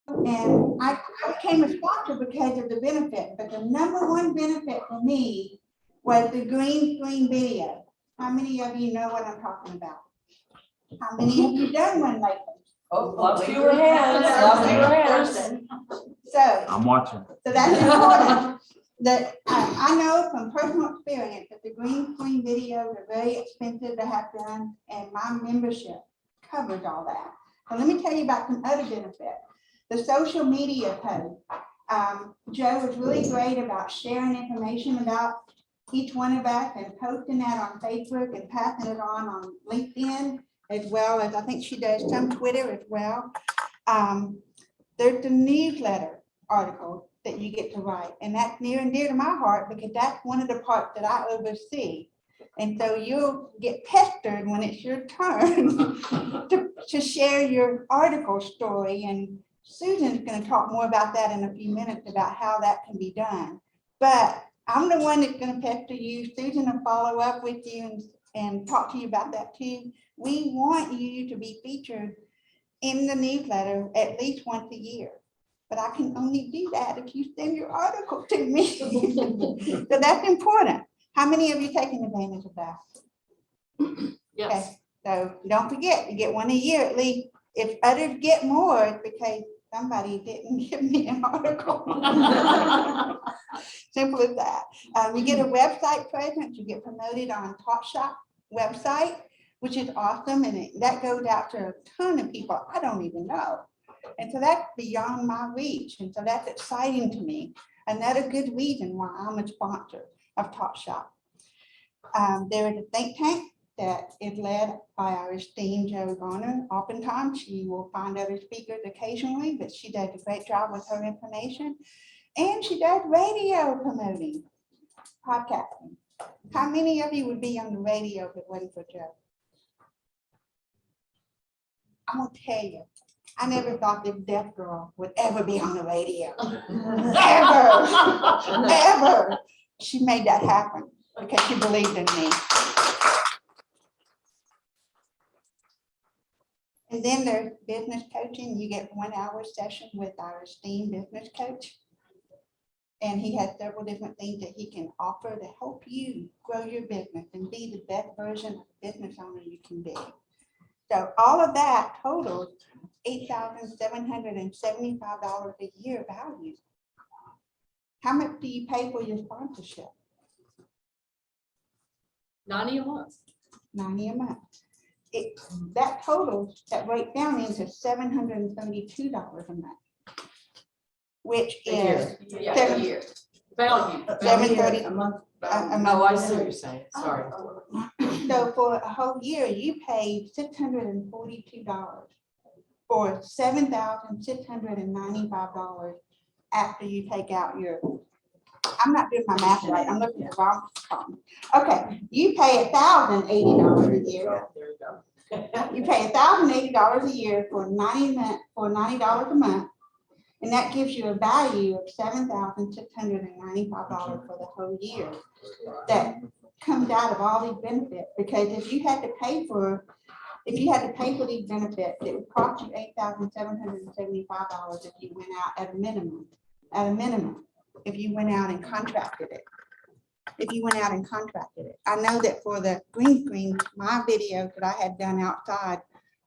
And I became a sponsor because of the benefit, but the number one benefit for me was the green screen video. How many of you know what I'm talking about? How many of you done one lately? Oh, lots fewer hands, lots fewer hands. So, I'm watching. so that's important. That I know from personal experience that the green screen videos are very expensive to have done, and my membership covers all that. So let me tell you about some other benefits. The social media post. Joe was really great about sharing information about each one of us and posting that on Facebook and passing it on LinkedIn, as well as I think she does some Twitter as well. There's the newsletter article that you get to write, and that's near and dear to my heart because that's one of the parts that I oversee. And so you'll get pestered when it's your turn to share your article story. And Susan's going to talk more about that in a few minutes about how that can be done. But I'm the one that's going to pester you. Susan will follow up with you and talk to you about that too. We want you to be featured in the newsletter at least once a year. But I can only do that if you send your article to me. So that's important. How many of you taking advantage of that? Yes. Okay, so don't forget, you get one a year at least. If others get more, it's because somebody didn't give me an article. Simple as that. You get a website presence, you get promoted on Top Shop website, which is awesome. And that goes out to a ton of people I don't even know. And so that's beyond my reach. And so that's exciting to me. Another good reason why I'm a sponsor of Top Shop. There is a think tank that is led by our esteemed Joe Garner. Oftentimes she will find other speakers occasionally, but she does a great job with her information. And she does radio promoting, podcasting. How many of you would be on the radio if it wasn't for Joe? I'm gonna tell you, I never thought this deaf girl would ever be on the radio. Ever, ever. She made that happen because she believed in me. And then there's business coaching. You get 1 hour session with our esteemed business coach. And he has several different things that he can offer to help you grow your business and be the best version of business owner you can be. So all of that totals $8,775 a year value. How much do you pay for your sponsorship? 90 a month. $90 a month. That totals, that breaks down into $772 a month, which is Yeah, a year. Value. $730 a month. a month. Oh, I see what you're saying. Sorry. So for a whole year, you paid $642 or $7,695 after you take out your, I'm not doing my math right, I'm looking at the wrong column. Okay, you pay $1,080 a year. There you go. You pay $1,080 a year for $90 a month. And that gives you a value of $7,695 for the whole year. That comes out of all these benefits, because if you had to pay for these benefits, it would cost you $8,775 if you went out at a minimum, if you went out and contracted it. I know that for the green screen, my videos that I had done outside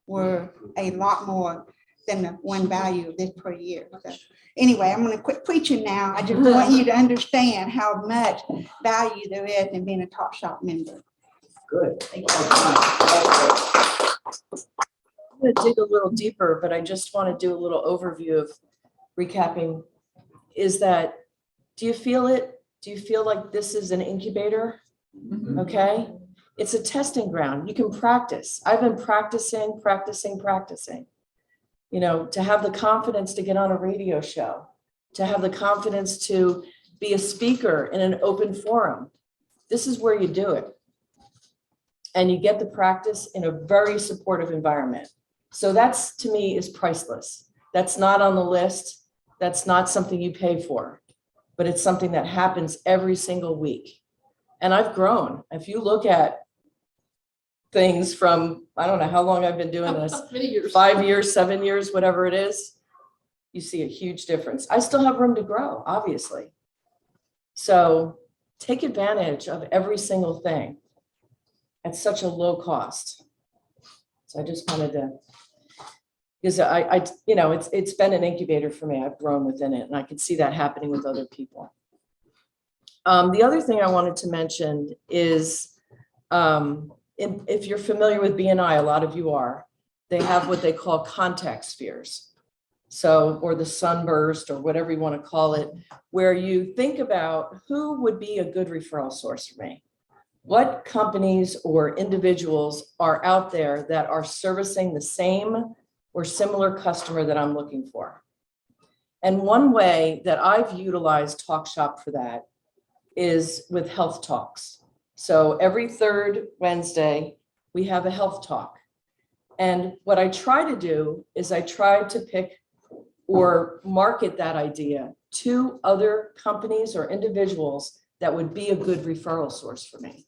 were a lot more than the one value of this per year. So anyway, I'm going to quit preaching now. I just want you to understand how much value there is in being a Top Shop member. Good. I'm going to dig a little deeper, but I just want to do a little overview of recapping. Is that, do you feel it? Do you feel like this is an incubator? Okay. It's a testing ground. You can practice. I've been practicing. You know, to have the confidence to get on a radio show, to have the confidence to be a speaker in an open forum. This is where you do it. And you get the practice in a very supportive environment. So that's, to me, is priceless. That's not on the list. That's not something you pay for, but it's something that happens every single week. And I've grown. If you look at things from, I don't know how long I've been doing this, 5 years, 7 years, whatever it is. you see a huge difference. I still have room to grow, obviously. So take advantage of every single thing at such a low cost. So I just wanted to, because it's been an incubator for me. I've grown within it, and I can see that happening with other people. The other thing I wanted to mention is, if you're familiar with BNI, a lot of you are, they have what they call contact spheres. So, or the sunburst, or whatever you want to call it, where you think about who would be a good referral source for me. What companies or individuals are out there that are servicing the same or similar customer that I'm looking for? And one way that I've utilized TalkShop for that is with health talks. So every third Wednesday, we have a health talk. And what I try to do is I try to pick or market that idea to other companies or individuals that would be a good referral source for me.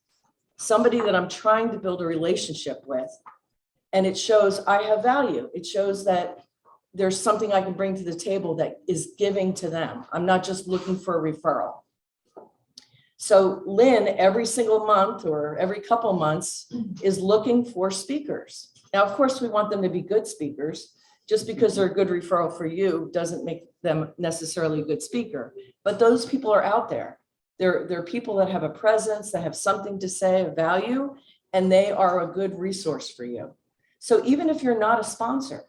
Somebody that I'm trying to build a relationship with. And it shows I have value. It shows that there's something I can bring to the table that is giving to them. I'm not just looking for a referral. So Lynn, every single month or every couple months, is looking for speakers. Now, of course, we want them to be good speakers. Just because they're a good referral for you doesn't make them necessarily a good speaker. But those people are out there. They're people that have a presence, that have something to say, a value, and they are a good resource for you. So even if you're not a sponsor,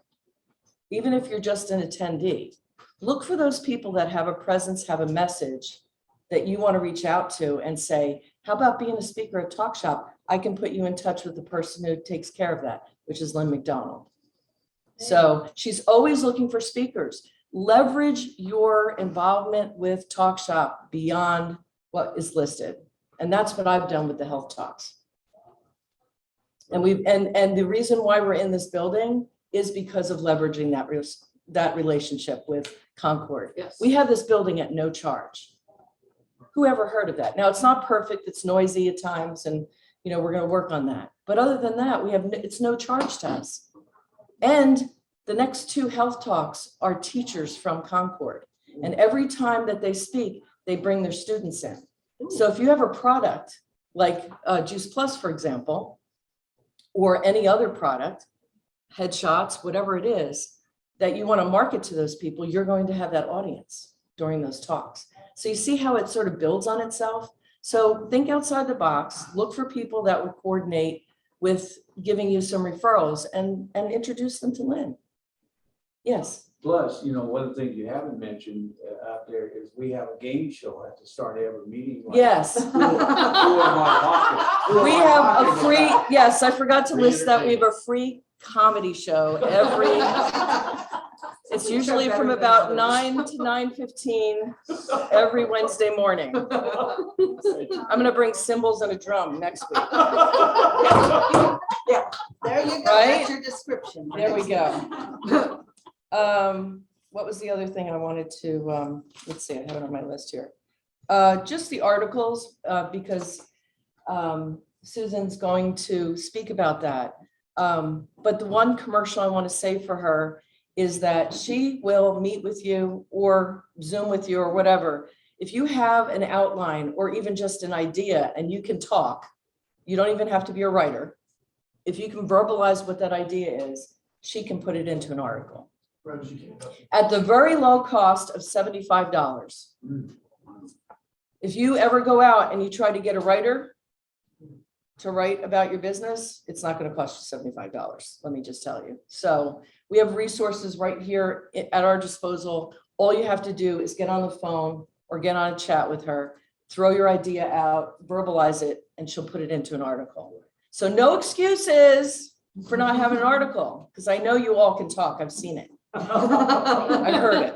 even if you're just an attendee, look for those people that have a presence, have a message that you want to reach out to and say, how about being a speaker at TalkShop? I can put you in touch with the person who takes care of that, which is Lynn McDonald. So she's always looking for speakers. Leverage your involvement with TalkShop beyond what is listed. And that's what I've done with the health talks. And the reason why we're in this building is because of leveraging that relationship with Concord. Yes. We have this building at no charge. Who ever heard of that? Now, it's not perfect. It's noisy at times, and we're going to work on that. But other than that, it's no charge to us. And the next two health talks are teachers from Concord. And every time that they speak, they bring their students in. So if you have a product like Juice Plus, for example, or any other product, headshots, whatever it is, that you want to market to those people, you're going to have that audience during those talks. So you see how it sort of builds on itself. So think outside the box, look for people that would coordinate with giving you some referrals and introduce them to Lynn. Yes. Plus, one of the things you haven't mentioned out there is we have a game show at the start of every meeting. Like, Yes. Who am I talking? We have a free, yes, I forgot to list that. We have a free comedy show it's usually from about 9 to 9:15 every Wednesday morning. I'm going to bring cymbals and a drum next week. Yeah, there you go. Right? That's your description. There we go. What was the other thing I wanted to, let's see, I have it on my list here. Just the articles, because Susan's going to speak about that. But the one commercial I want to say for her is that she will meet with you or Zoom with you or whatever. If you have an outline or even just an idea and you can talk, you don't even have to be a writer. If you can verbalize what that idea is, she can put it into an article. At the very low cost of $75. If you ever go out and you try to get a writer to write about your business, it's not going to cost you $75. Let me just tell you. So we have resources right here at our disposal. All you have to do is get on the phone or get on a chat with her, throw your idea out, verbalize it, and she'll put it into an article. So no excuses for not having an article, because I know you all can talk. I've seen it. I've heard it.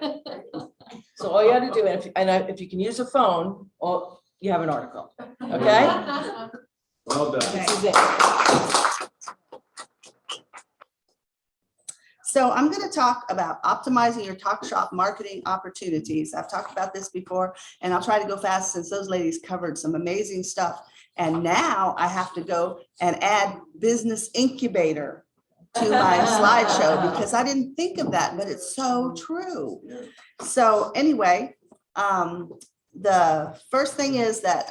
So all you have to do, if you can use a phone, you have an article. Okay? Well done. This is it. So I'm going to talk about optimizing your TalkShop marketing opportunities. I've talked about this before, and I'll try to go fast since those ladies covered some amazing stuff. And now I have to go and add business incubator to my slideshow because I didn't think of that, but it's so true. So anyway, the first thing is that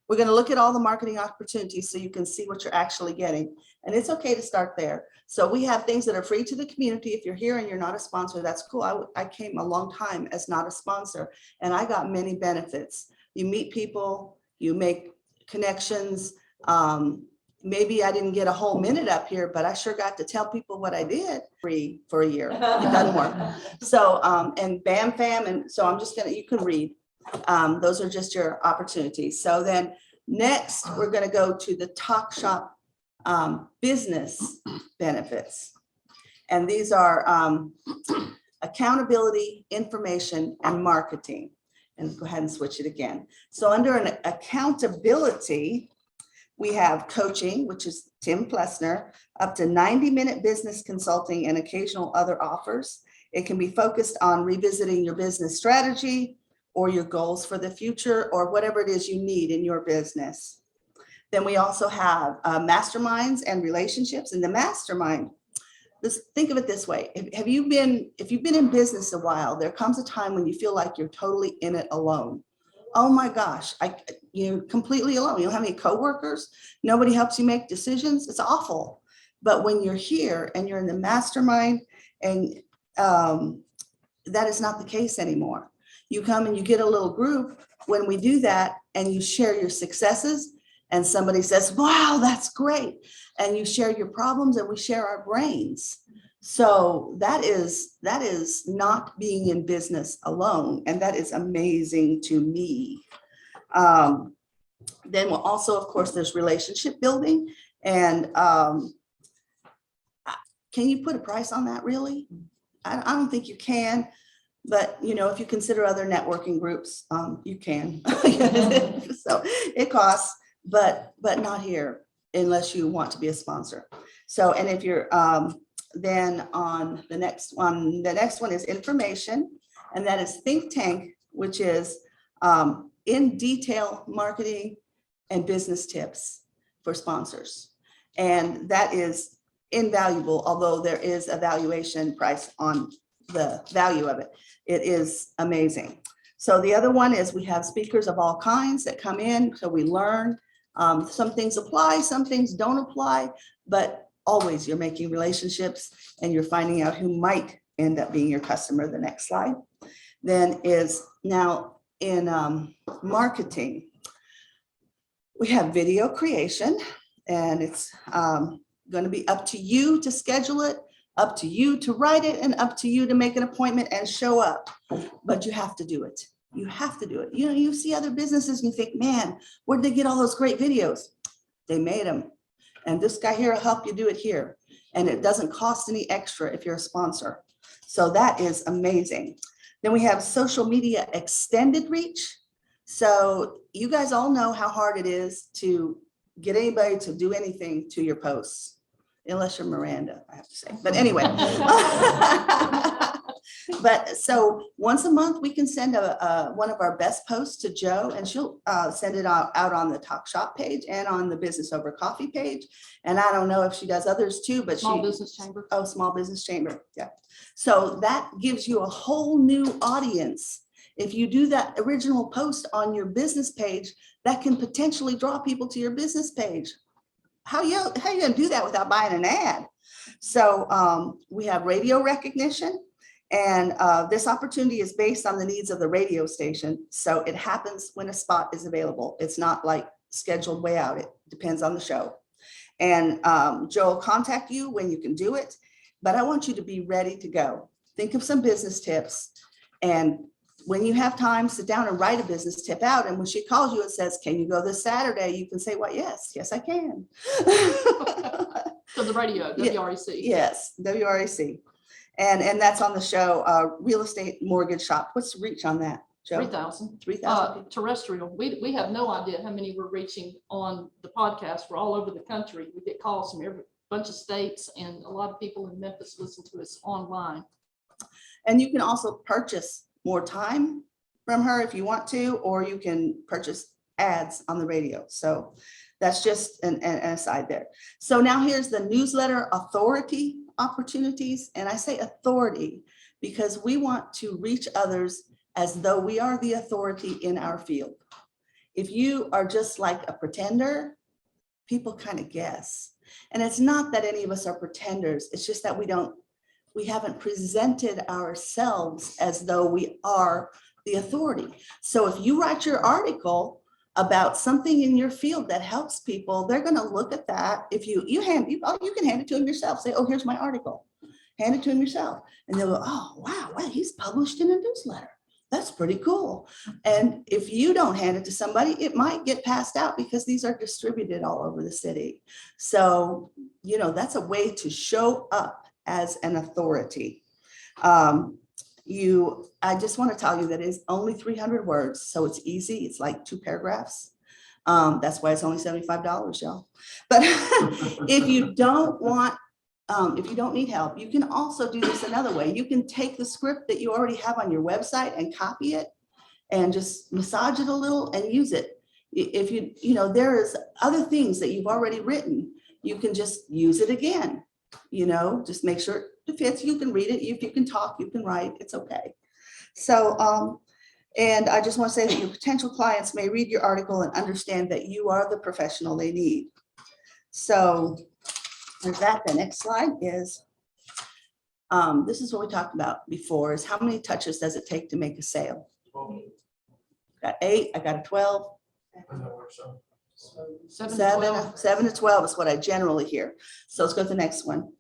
we're going to look at all the marketing opportunities so you can see what you're actually getting. And it's okay to start there. So we have things that are free to the community. If you're here and you're not a sponsor, that's cool. I came a long time as not a sponsor and I got many benefits. You meet people, you make connections. Maybe I didn't get a whole minute up here, but I sure got to tell people what I did free for a year. It doesn't work. So, and Bam Fam, and so I'm just gonna, you can read. Those are just your opportunities. So then next, we're gonna go to the Talk Shop business benefits. And these are accountability, information, and marketing. And go ahead and switch it again. So under an accountability, we have coaching, which is Tim Plessner, up to 90-minute business consulting and occasional other offers. It can be focused on revisiting your business strategy or your goals for the future or whatever it is you need in your business. Then we also have masterminds and relationships. In the mastermind, think of it this way. If you've been in business a while, there comes a time when you feel like you're totally in it alone. Oh my gosh, you're completely alone. You don't have any coworkers. Nobody helps you make decisions. It's awful. But when you're here and you're in the mastermind, and that is not the case anymore. You come and you get a little group when we do that and you share your successes and somebody says, wow, that's great. And you share your problems and we share our brains. So that is not being in business alone. And that is amazing to me. Then we'll also, of course, there's relationship building. And can you put a price on that really? I don't think you can. But, you know, if you consider other networking groups, you can. So it costs, but not here unless you want to be a sponsor. So, and if you're, then on the next one is information, and that is Think Tank, which is in detail marketing and business tips for sponsors. And that is invaluable, although there is a valuation price on the value of it. It is amazing. So the other one is we have speakers of all kinds that come in, so we learn. Some things apply, some things don't apply, but always you're making relationships and you're finding out who might end up being your customer. The next slide then is now in marketing. We have video creation, and it's going to be up to you to schedule it, up to you to write it, and up to you to make an appointment and show up. But you have to do it. You have to do it. You know, you see other businesses and you think, man, where did they get all those great videos? They made them. And this guy here will help you do it here. And it doesn't cost any extra if you're a sponsor. So that is amazing. Then we have social media extended reach. So you guys all know how hard it is to get anybody to do anything to your posts, unless you're Miranda, I have to say. But anyway. But so once a month, we can send one of our best posts to Jo, and she'll send it out on the Talk Shop page and on the Business Over Coffee page. And I don't know if she does others too, but Small Business Chamber. Oh, Small Business Chamber. Yeah. So that gives you a whole new audience. If you do that original post on your business page, that can potentially draw people to your business page. How you gonna do that without buying an ad? So we have radio recognition. And this opportunity is based on the needs of the radio station. So it happens when a spot is available. It's not like scheduled way out. It depends on the show. And Joe will contact you when you can do it. But I want you to be ready to go. Think of some business tips. And when you have time, sit down and write a business tip out. And when she calls you and says, can you go this Saturday? You can say, well, yes, I can. So the radio, WREC. Yes, WREC. And that's on the show, Real Estate Mortgage Shop. What's the reach on that, Joe? 3,000. 3,000. Terrestrial. We have no idea how many we're reaching on the podcast. We're all over the country. We get calls from every bunch of states, and a lot of people in Memphis listen to us online. And you can also purchase more time from her if you want to, or you can purchase ads on the radio. So That's just an aside there. So now here's the newsletter authority opportunities. And I say authority because we want to reach others as though we are the authority in our field. If you are just like a pretender, people kind of guess. And it's not that any of us are pretenders. It's just that we haven't presented ourselves as though we are the authority. So if you write your article about something in your field that helps people, they're going to look at that. If you can hand it to them yourself. Say, oh, here's my article. Hand it to them yourself. And they'll go, oh, wow, he's published in a newsletter. That's pretty cool. And if you don't hand it to somebody, it might get passed out because these are distributed all over the city. So, that's a way to show up as an authority. I just want to tell you that it's only 300 words, so it's easy. It's like 2 paragraphs. That's why it's only $75, y'all. But if you don't need help, you can also do this another way. You can take the script that you already have on your website and copy it and just massage it a little and use it. If there's other things that you've already written, you can just use it again. Just make sure it fits. You can read it. If you can talk, you can write. It's okay. So, and I just want to say that your potential clients may read your article and understand that you are the professional they need. So there's that. The next slide is, this is what we talked about before, is how many touches does it take to make a sale? Got 8, I got a 12. 7 to 12 is what I generally hear. So let's go to the next one.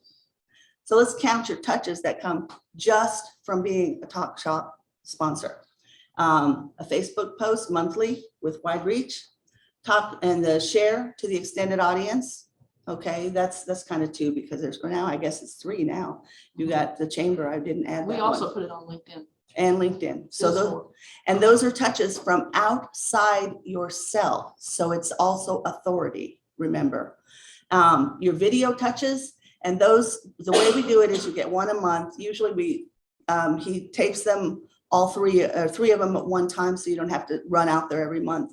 So let's count your touches that come just from being a Talk Shop sponsor. A Facebook post monthly with wide reach, and the share to the extended audience. Okay, that's kind of 2 because there's now, I guess it's 3 now. You got the chamber. I didn't add that. We also put it on LinkedIn. And LinkedIn. So those are touches from outside yourself. So it's also authority, remember. Your video touches, and those, the way we do it is you get 1 a month. Usually he tapes them all 3 of them at one time, so you don't have to run out there every month.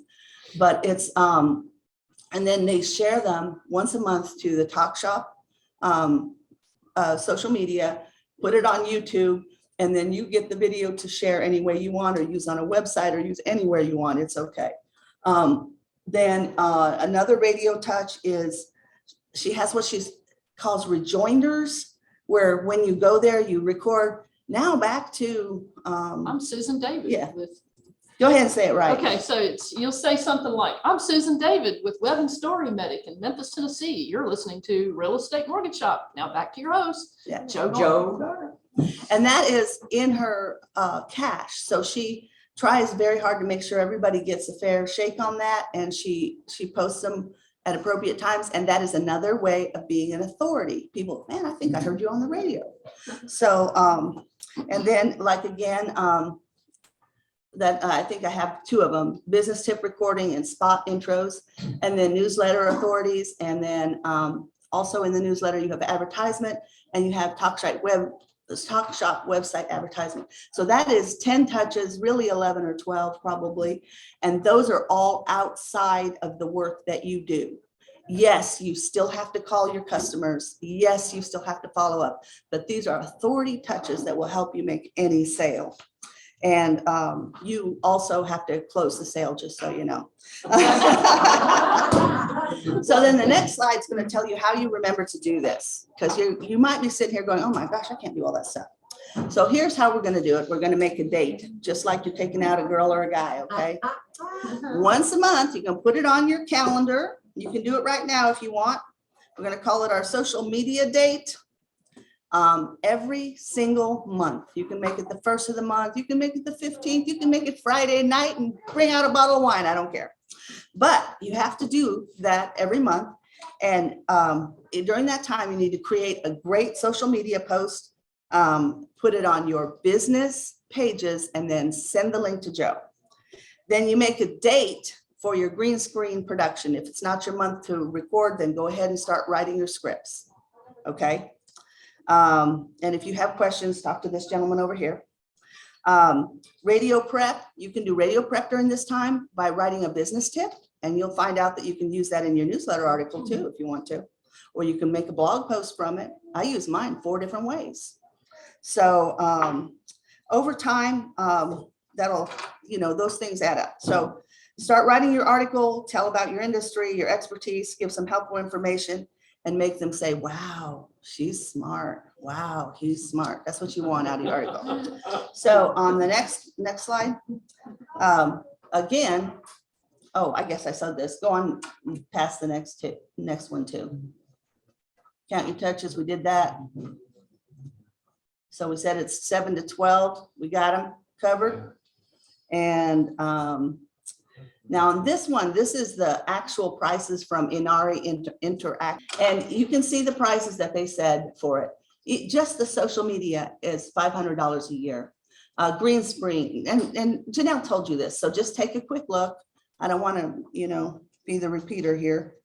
But it's, and then they share them once a month to the Talk Shop social media, put it on YouTube, and then you get the video to share any way you want, or use on a website, or use anywhere you want. It's okay. Then another radio touch is she has what she calls rejoinders, where when you go there, you record. Now back to I'm Susan David. Yeah. With Go ahead and say it right. Okay, so you'll say something like, I'm Susan David with Web and Story Medic in Memphis, Tennessee. You're listening to Real Estate Mortgage Shop. Now back to your host, Yeah. Joe. And that is in her cache. So she tries very hard to make sure everybody gets a fair shake on that. And she posts them at appropriate times. And that is another way of being an authority. People, man, I think I heard you on the radio. So, and then like, again, that I think I have 2 of them, business tip recording and spot intros, and then newsletter authorities. And then also in the newsletter, you have advertisement, and you have Talk Shop website advertisement. So that is 10 touches, really 11 or 12 probably. And those are all outside of the work that you do. Yes, you still have to call your customers. Yes, you still have to follow up, but these are authority touches that will help you make any sale. And you also have to close the sale, just so you know. So then the next slide is going to tell you how you remember to do this, because you might be sitting here going, oh my gosh, I can't do all that stuff. So here's how we're going to do it. We're going to make a date, just like you're taking out a girl or a guy, okay? Once a month, you can put it on your calendar. You can do it right now if you want. We're going to call it our social media date. Every single month. You can make it the 1st of the month. You can make it the 15th. You can make it Friday night and bring out a bottle of wine. I don't care. But you have to do that every month. And during that time, you need to create a great social media post, put it on your business pages, and then send the link to Joe. Then you make a date for your green screen production. If it's not your month to record, then go ahead and start writing your scripts. Okay. And if you have questions, talk to this gentleman over here. Radio prep, you can do radio prep during this time by writing a business tip. And you'll find out that you can use that in your newsletter article too, if you want to, or you can make a blog post from it. I use mine 4 different ways. So over time, that'll, those things add up. So start writing your article, tell about your industry, your expertise, give some helpful information, and make them say, wow, she's smart. Wow, he's smart. That's what you want out of your article. So on the next slide, again, oh, I guess I said this, go on past the next one too. Count your touches, we did that. So we said it's 7 to 12, we got them covered. And now on this one, this is the actual prices from Inari Interact. And you can see the prices that they said for it. Just the social media is $500 a year. Green Spring, and Janelle told you this, so just take a quick look. I don't want to, be the repeater here.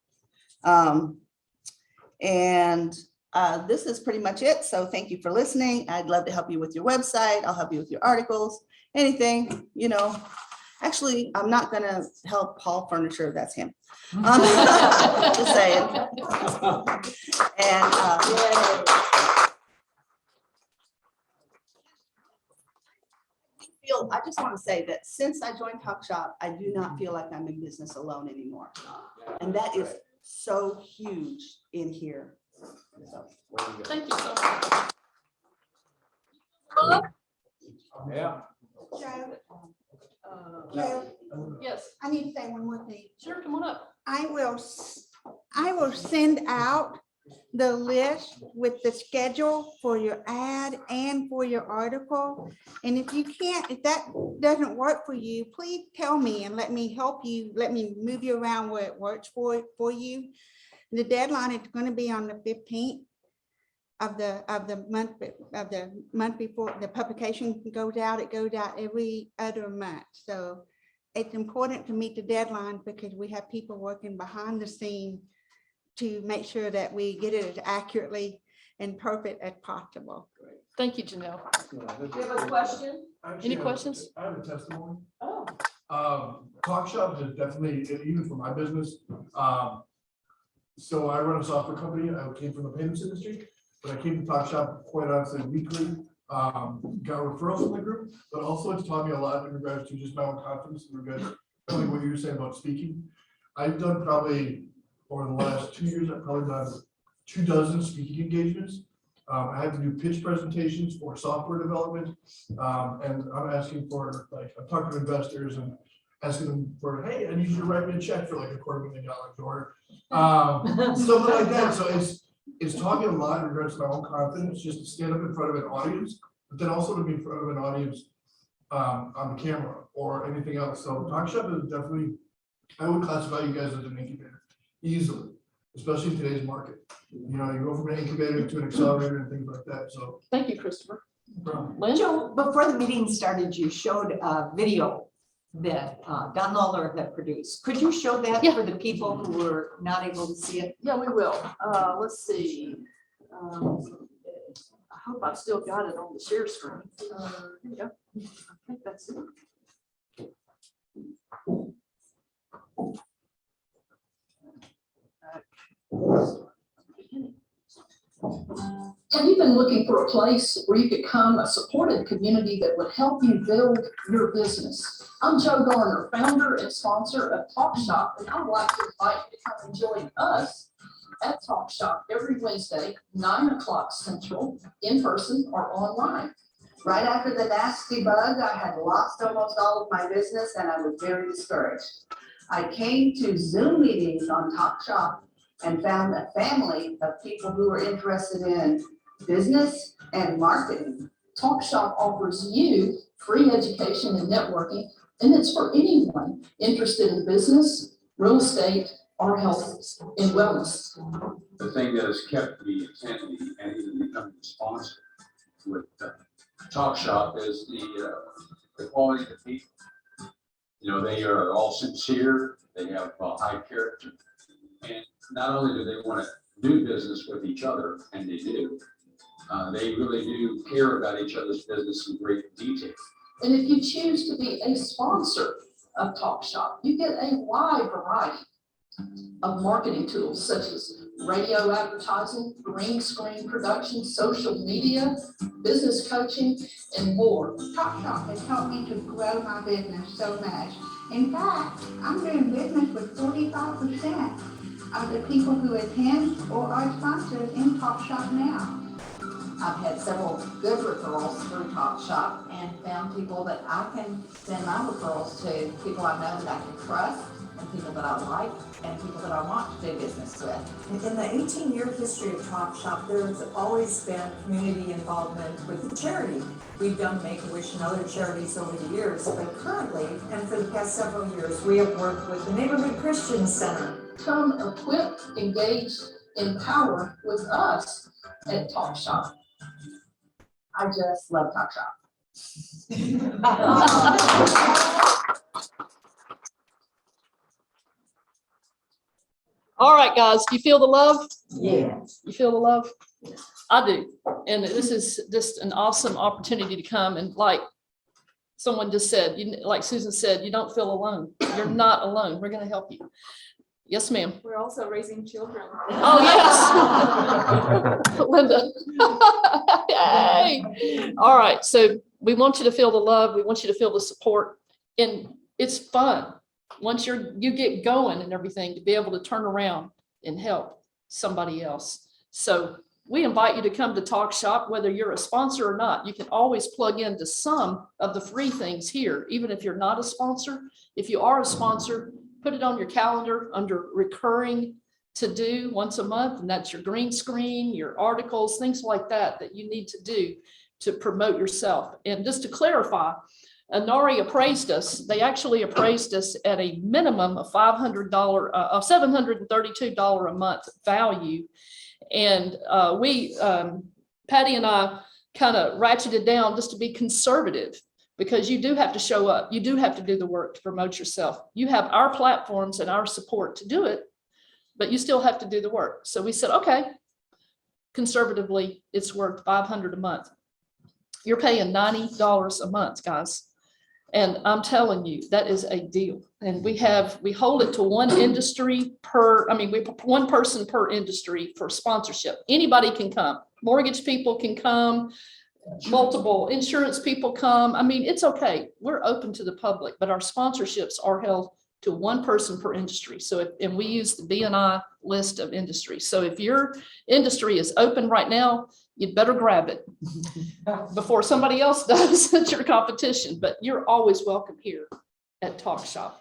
This is pretty much it. So thank you for listening. I'd love to help you with your website. I'll help you with your articles, anything, Actually, I'm not going to help Paul Furniture. That's him. Just saying. And I just want to say that since I joined Talk Shop, I do not feel like I'm in business alone anymore. And that is so huge in here. So. Thank you so much. Yeah. Joe, Yes, I need to say one more thing. sure, come on up. I will send out the list with the schedule for your ad and for your article. And if that doesn't work for you, please tell me and let me help you. Let me move you around where it works for you. The deadline is going to be on the 15th of the month before the publication goes out. It goes out every other month. So it's important to meet the deadline because we have people working behind the scene to make sure that we get it as accurately and perfect as possible. Thank you, Janelle. Do you have a question? Any questions? I have a testimony. Oh. Talk Shop is definitely, even for my business. So I run a software company. I came from the payments industry, but I came to Talk Shop quite honestly weekly. Got referrals from the group, but also it's taught me a lot in regards to just my own confidence in regards to what you were saying about speaking. I've done probably over the last 2 years, I've probably done 24 speaking engagements. I had to do pitch presentations for software development. And I'm asking for, I'm talking to investors and asking them for, hey, I need you to write me a check for like $250,000 or something like that. So it's taught me a lot in regards to my own confidence, just to stand up in front of an audience, but then also to be in front of an audience on the camera or anything else. So Talk Shop is definitely, I would classify you guys as an incubator easily, especially in today's market. You go from an incubator to an accelerator and things like that. So Thank you, Christopher. no problem. Lynn? Joe, before the meeting started, you showed a video that Don Lawler had produced. Could you show that Yeah. for the people who were not able to see it? Yeah, we will. Let's see. I hope I've still got it on the share screen. Here we go. I think that's it. Have you been looking for a place where you could come, a supportive community that would help you build your business? I'm Joe Garner, founder and sponsor of Talk Shop, and I would like to invite you to come and join us at Talk Shop every Wednesday, 9 o'clock Central, in person or online. Right after the nasty bug, I had lost almost all of my business and I was very discouraged. I came to Zoom meetings on Talk Shop and found a family of people who were interested in business and marketing. Talk Shop offers you free education and networking, and it's for anyone interested in business, real estate, or health and wellness. The thing that has kept me attending and even becoming a sponsor with Talk Shop is the quality of the people. They are all sincere, they have high character. And not only do they want to do business with each other, and they do, they really do care about each other's business in great detail. And if you choose to be a sponsor of Talk Shop, you get a wide variety of marketing tools such as radio advertising, green screen production, social media, business coaching, and more. Top Shop has helped me to grow my business so much. In fact, I'm doing business with 45% of the people who attend or are sponsors in Top Shop now. I've had several good referrals through Top Shop and found people that I can send my referrals to, people I know that I can trust, and people that I like, and people that I want to do business with. In the 18-year history of Top Shop, there's always been community involvement with the charity. We've done Make-A-Wish and other charities over the years, but currently, and for the past several years, we have worked with the Neighborhood Christian Center. Come equipped, engaged, empowered with us at Talk Shop. I just love Top Shop. All right, guys, you feel the love? Yeah. You feel the love? I do. And this is just an awesome opportunity to come, and like someone just said, like Susan said, you don't feel alone. You're not alone. We're going to help you. Yes, ma'am. We're also raising children. Oh, yes. Linda. Yay. All right. So we want you to feel the love. We want you to feel the support. And it's fun. Once you get going and everything, to be able to turn around and help somebody else. So we invite you to come to Talk Shop, whether you're a sponsor or not. You can always plug into some of the free things here, even if you're not a sponsor. If you are a sponsor, put it on your calendar under recurring to do once a month. And that's your green screen, your articles, things like that you need to do to promote yourself. And just to clarify, Inari appraised us. They actually appraised us at a minimum of $732 a month value. And Patty and I kind of ratcheted down just to be conservative, because you do have to show up. You do have to do the work to promote yourself. You have our platforms and our support to do it, but you still have to do the work. So we said, okay, conservatively, it's worth $500 a month. You're paying $90 a month, guys. And I'm telling you, that is a deal. And we hold it to one industry one person per industry for sponsorship. Anybody can come. Mortgage people can come. Multiple insurance people come. I mean, it's okay. We're open to the public, but our sponsorships are held to one person per industry. So and we use the BNI list of industries. So if your industry is open right now, you'd better grab it before somebody else does. It's your competition, but you're always welcome here at Talk Shop.